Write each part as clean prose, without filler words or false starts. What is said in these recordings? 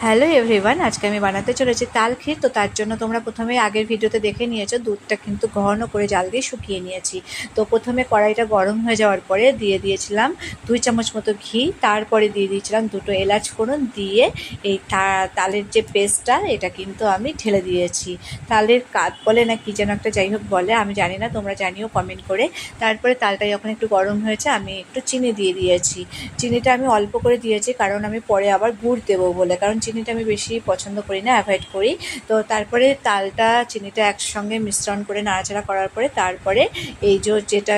Hello everyone, আজকে আমি বানাতে চলেছি তাল ক্ষীর। তো তার জন্য তোমরা প্রথমে আগের ভিডিওতে দেখে নিয়েছো, দুধটা কিন্তু ঘন করে জাল দিয়ে শুকিয়ে নিয়েছি। তো প্রথমে কড়াইটা গরম হয়ে যাওয়ার পরে দিয়ে দিয়েছিলাম 2 চামচ মতো ঘি, তারপরে দিয়ে দিয়েছিলাম 2টো এলাচ ফোড়ন, দিয়ে এই তালের যে পেস্টটা এটা কিন্তু আমি ঢেলে দিয়েছি। তালের কাত বলে না কি যেন একটা, যাই হোক বলে, আমি জানি না, তোমরা জানিও কমেন্ট করে। তারপরে তালটা যখন একটু গরম হয়েছে আমি একটু চিনি দিয়ে দিয়েছি। চিনিটা আমি অল্প করে দিয়েছি কারণ আমি পরে আবার গুড় দেবো বলে, কারণ চিনিটা আমি বেশি পছন্দ করি না, অ্যাভয়েড করি। তো তারপরে তালটা চিনিটা একসঙ্গে মিশ্রণ করে নাড়াচাড়া করার পরে তারপরে এই যেটা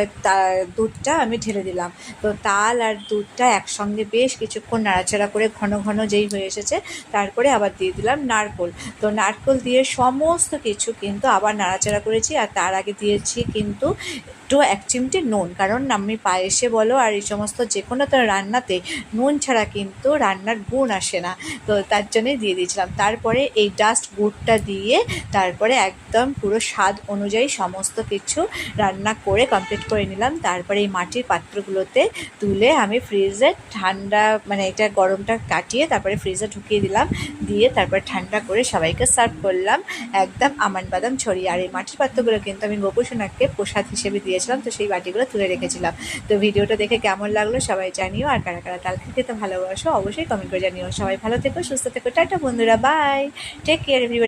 দুধটা আমি ঢেলে দিলাম। তো তাল আর দুধটা একসঙ্গে বেশ কিছুক্ষণ নাড়াচাড়া করে ঘন ঘন যেই হয়ে এসেছে তারপরে আবার দিয়ে দিলাম নারকেল। তো নারকেল দিয়ে সমস্ত কিছু কিন্তু আবার নাড়াচাড়া করেছি, আর তার আগে দিয়েছি কিন্তু একটু 1 চিমটে নুন, কারণ আমি পায়েসে বলো আর এই সমস্ত যে কোনো তো রান্নাতে নুন ছাড়া কিন্তু রান্নার গুণ আসে না। তো তার জন্যই দিয়ে দিয়েছিলাম। তারপরে এই জাস্ট গুড়টা দিয়ে তারপরে একদম পুরো স্বাদ অনুযায়ী সমস্ত কিছু রান্না করে কমপ্লিট করে নিলাম। তারপরে এই মাটির পাত্রগুলোতে তুলে আমি ফ্রিজে ঠান্ডা, মানে এটা গরমটা কাটিয়ে তারপরে ফ্রিজে ঢুকিয়ে দিলাম, দিয়ে তারপরে ঠান্ডা করে সবাইকে সার্ভ করলাম একদম আমন্ড বাদাম ছড়িয়ে। আর এই মাটির পাত্রগুলো কিন্তু আমি গোপুসোনাকে প্রসাদ হিসেবে দিয়েছিলাম, তো সেই বাটিগুলো তুলে রেখেছিলাম। তো ভিডিওটা দেখে কেমন লাগলো সবাই জানিও, আর কারা কারা তাল খেতে ভালোবাসো অবশ্যই কমেন্ট করে জানিও। সবাই ভালো থেকো, সুস্থ থেকো, টাটা বন্ধুরা, বাই, টেক কেয়ার এভরিবডি।